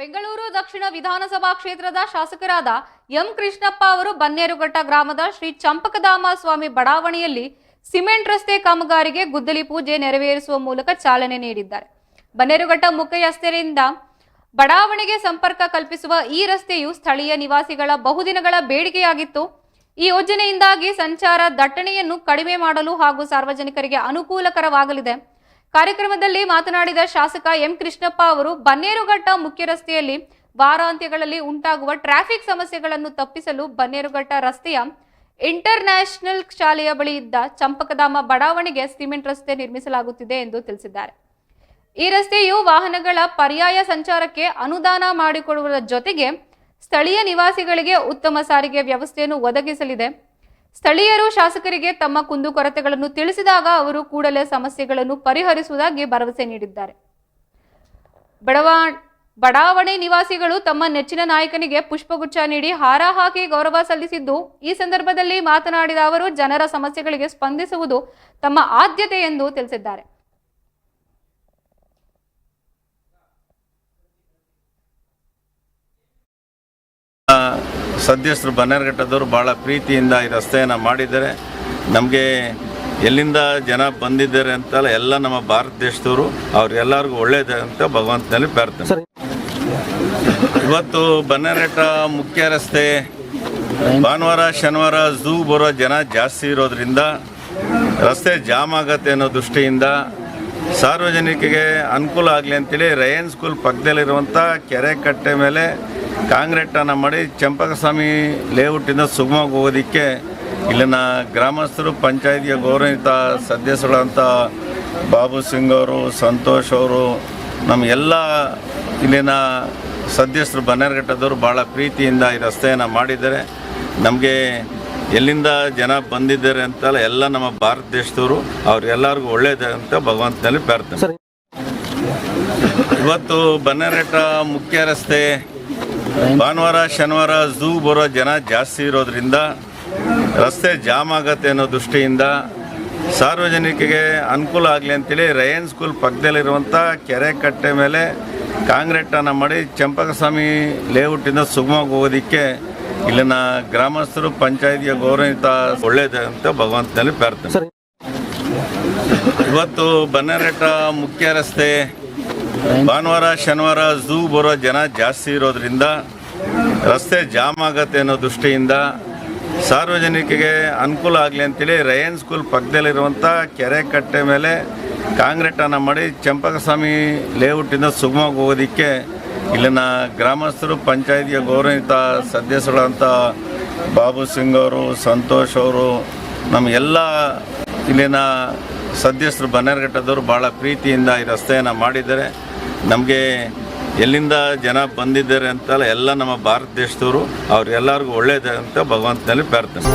ಬೆಂಗಳೂರು ದಕ್ಷಿಣ ವಿಧಾನಸಭಾ ಕ್ಷೇತ್ರದ ಶಾಸಕರಾದ ಎಂ ಕೃಷ್ಣಪ್ಪ ಅವರು ಬನ್ನೇರುಘಟ್ಟ ಗ್ರಾಮದ ಶ್ರೀ ಚಂಪಕಧಾಮ ಸ್ವಾಮಿ ಬಡಾವಣೆಯಲ್ಲಿ ಸಿಮೆಂಟ್ ರಸ್ತೆ ಕಾಮಗಾರಿಗೆ ಗುದ್ದಲಿ ಪೂಜೆ ನೆರವೇರಿಸುವ ಮೂಲಕ ಚಾಲನೆ ನೀಡಿದ್ದಾರೆ. ಬನ್ನೇರುಘಟ್ಟ ಮುಖ್ಯ ರಸ್ತೆಯಿಂದ ಬಡಾವಣೆಗೆ ಸಂಪರ್ಕ ಕಲ್ಪಿಸುವ ಈ ರಸ್ತೆಯು ಸ್ಥಳೀಯ ನಿವಾಸಿಗಳ ಬಹುದಿನಗಳ ಬೇಡಿಕೆಯಾಗಿತ್ತು. ಈ ಯೋಜನೆಯಿಂದಾಗಿ ಸಂಚಾರ ದಟ್ಟಣೆಯನ್ನು ಕಡಿಮೆ ಮಾಡಲು ಹಾಗೂ ಸಾರ್ವಜನಿಕರಿಗೆ ಅನುಕೂಲಕರವಾಗಲಿದೆ. ಕಾರ್ಯಕ್ರಮದಲ್ಲಿ ಮಾತನಾಡಿದ ಶಾಸಕ ಎಂ ಕೃಷ್ಣಪ್ಪ ಅವರು ಬನ್ನೇರುಘಟ್ಟ ಮುಖ್ಯ ರಸ್ತೆಯಲ್ಲಿ ವಾರಾಂತ್ಯಗಳಲ್ಲಿ ಉಂಟಾಗುವ ಟ್ರಾಫಿಕ್ ಸಮಸ್ಯೆಗಳನ್ನು ತಪ್ಪಿಸಲು ಬನ್ನೇರುಘಟ್ಟ ರಸ್ತೆಯ ಇಂಟರ್ನ್ಯಾಷನಲ್ ಶಾಲೆಯ ಬಳಿ ಇದ್ದ ಚಂಪಕಧಾಮ ಬಡಾವಣೆಗೆ ಸಿಮೆಂಟ್ ರಸ್ತೆ ನಿರ್ಮಿಸಲಾಗುತ್ತಿದೆ ಎಂದು ತಿಳಿಸಿದ್ದಾರೆ. ಈ ರಸ್ತೆಯು ವಾಹನಗಳ ಪರ್ಯಾಯ ಸಂಚಾರಕ್ಕೆ ಅನುದಾನ ಮಾಡಿಕೊಡುವುದರ ಜೊತೆಗೆ ಸ್ಥಳೀಯ ನಿವಾಸಿಗಳಿಗೆ ಉತ್ತಮ ಸಾರಿಗೆ ವ್ಯವಸ್ಥೆಯನ್ನು ಒದಗಿಸಲಿದೆ. ಸ್ಥಳೀಯರು ಶಾಸಕರಿಗೆ ತಮ್ಮ ಕುಂದುಕೊರತೆಗಳನ್ನು ತಿಳಿಸಿದಾಗ ಅವರು ಕೂಡಲೇ ಸಮಸ್ಯೆಗಳನ್ನು ಪರಿಹರಿಸುವುದಾಗಿ ಭರವಸೆ ನೀಡಿದ್ದಾರೆ. ಬಡಾವಣೆ ನಿವಾಸಿಗಳು ತಮ್ಮ ನೆಚ್ಚಿನ ನಾಯಕನಿಗೆ ಪುಷ್ಪಗುಚ್ಛ ನೀಡಿ ಹಾರ ಹಾಕಿ ಗೌರವ ಸಲ್ಲಿಸಿದ್ದು, ಈ ಸಂದರ್ಭದಲ್ಲಿ ಮಾತನಾಡಿದ ಅವರು ಜನರ ಸಮಸ್ಯೆಗಳಿಗೆ ಸ್ಪಂದಿಸುವುದು ತಮ್ಮ ಆದ್ಯತೆ ಎಂದು ತಿಳಿಸಿದ್ದಾರೆ. ಸದಸ್ಯರು ಬನ್ನೇರುಘಟ್ಟದವರು ಭಾಳ ಪ್ರೀತಿಯಿಂದ ಈ ರಸ್ತೆಯನ್ನು ಮಾಡಿದ್ದಾರೆ. ನಮಗೆ ಎಲ್ಲಿಂದ ಜನ ಬಂದಿದ್ದಾರೆ ಅಂತಲ್ಲ, ಎಲ್ಲ ನಮ್ಮ ಭಾರತ ದೇಶದವರು, ಅವ್ರೆಲ್ಲರಿಗೂ ಒಳ್ಳೆಯದೇ ಅಂತ ಭಗವಂತನಲ್ಲಿ ಪ್ರಾರ್ಥನೆ. ಇವತ್ತು ಬನ್ನೇರುಘಟ್ಟ ಮುಖ್ಯ ರಸ್ತೆ ಭಾನುವಾರ ಶನಿವಾರ ಝೂ ಬರೋ ಜನ ಜಾಸ್ತಿ ಇರೋದ್ರಿಂದ ರಸ್ತೆ ಜಾಮ್ ಆಗತ್ತೆ ಅನ್ನೋ ದೃಷ್ಟಿಯಿಂದ ಸಾರ್ವಜನಿಕರಿಗೆ ಅನುಕೂಲ ಆಗಲಿ ಅಂತೇಳಿ ರಯನ್ ಸ್ಕೂಲ್ ಪಕ್ಕದಲ್ಲಿರುವಂಥ ಕೆರೆ ಕಟ್ಟೆ ಮೇಲೆ ಕಾಂಕ್ರೀಟನ್ನು ಮಾಡಿ ಚಂಪಕಸ್ವಾಮಿ ಲೇಔಟಿಂದ ಸುಗಮವಾಗಿ ಹೋಗೋದಕ್ಕೆ ಇಲ್ಲಿನ ಗ್ರಾಮಸ್ಥರು, ಪಂಚಾಯತಿಯ ಗೌರವಿತ ಸದಸ್ಯರುಗಳಂಥ ಬಾಬು ಸಿಂಗ್ ಅವರು, ಸಂತೋಷ್ ಅವರು, ನಮ್ಮ ಎಲ್ಲ ಇಲ್ಲಿನ ಸದಸ್ಯರು ಬನ್ನೇರುಘಟ್ಟದವರು ಭಾಳ ಪ್ರೀತಿಯಿಂದ ಈ ರಸ್ತೆಯನ್ನು ಮಾಡಿದ್ದಾರೆ. ನಮಗೆ ಎಲ್ಲಿಂದ ಜನ ಬಂದಿದ್ದಾರೆ ಅಂತಲ್ಲ, ಎಲ್ಲ ನಮ್ಮ ಭಾರತ ದೇಶದವರು, ಅವ್ರೆಲ್ಲರಿಗೂ ಒಳ್ಳೆಯದೇ ಅಂತ ಭಗವಂತನಲ್ಲಿ ಪ್ರಾರ್ಥನೆ. ಇವತ್ತು ಬನ್ನೇರುಘಟ್ಟ ಮುಖ್ಯ ರಸ್ತೆ ಭಾನುವಾರ ಶನಿವಾರ ಝೂ ಬರೋ ಜನ ಜಾಸ್ತಿ ಇರೋದ್ರಿಂದ ರಸ್ತೆ ಜಾಮ್ ಆಗತ್ತೆ ಅನ್ನೋ ದೃಷ್ಟಿಯಿಂದ ಸಾರ್ವಜನಿಕರಿಗೆ ಅನುಕೂಲ ಆಗಲಿ ಅಂತೇಳಿ ರಯನ್ ಸ್ಕೂಲ್ ಪಕ್ಕದಲ್ಲಿರುವಂಥ ಕೆರೆ ಕಟ್ಟೆ ಮೇಲೆ ಕಾಂಕ್ರೀಟನ್ನು ಮಾಡಿ ಚಂಪಕಸ್ವಾಮಿ ಲೇಔಟಿಂದ ಸುಗಮವಾಗಿ ಹೋಗೋದಕ್ಕೆ ಇಲ್ಲಿನ ಗ್ರಾಮಸ್ಥರು, ಪಂಚಾಯತಿಯ ಗೌರವಿತ ಒಳ್ಳೆಯದೇ ಅಂತ ಭಗವಂತನಲ್ಲಿ ಪ್ರಾರ್ಥನೆ. ಇವತ್ತು ಬನ್ನೇರುಘಟ್ಟ ಮುಖ್ಯ ರಸ್ತೆ ಭಾನುವಾರ ಶನಿವಾರ ಝೂ ಬರೋ ಜನ ಜಾಸ್ತಿ ಇರೋದ್ರಿಂದ ರಸ್ತೆ ಜಾಮ್ ಆಗತ್ತೆ ಅನ್ನೋ ದೃಷ್ಟಿಯಿಂದ ಸಾರ್ವಜನಿಕರಿಗೆ ಅನುಕೂಲ ಆಗಲಿ ಅಂತೇಳಿ ರಯನ್ ಸ್ಕೂಲ್ ಪಕ್ಕದಲ್ಲಿರುವಂಥ ಕೆರೆ ಕಟ್ಟೆ ಮೇಲೆ ಕಾಂಕ್ರೀಟನ್ನು ಮಾಡಿ ಚಂಪಕಸ್ವಾಮಿ ಲೇಔಟಿಂದ ಸುಗಮವಾಗಿ ಹೋಗೋದಕ್ಕೆ ಇಲ್ಲಿನ ಗ್ರಾಮಸ್ಥರು, ಪಂಚಾಯತಿಯ ಗೌರವಿತ ಸದಸ್ಯರುಗಳಂಥ ಬಾಬು ಸಿಂಗ್ ಅವರು, ಸಂತೋಷ್ ಅವರು, ನಮ್ಮ ಎಲ್ಲ ಇಲ್ಲಿನ ಸದಸ್ಯರು ಬನ್ನೇರುಘಟ್ಟದವರು ಭಾಳ ಪ್ರೀತಿಯಿಂದ ಈ ರಸ್ತೆಯನ್ನು ಮಾಡಿದ್ದಾರೆ. ನಮಗೆ ಎಲ್ಲಿಂದ ಜನ ಬಂದಿದ್ದಾರೆ ಅಂತಲ್ಲ, ಎಲ್ಲ ನಮ್ಮ ಭಾರತ ದೇಶದವರು, ಅವ್ರೆಲ್ಲರಿಗೂ ಒಳ್ಳೆಯದೇ ಅಂತ ಭಗವಂತನಲ್ಲಿ ಪ್ರಾರ್ಥನೆ.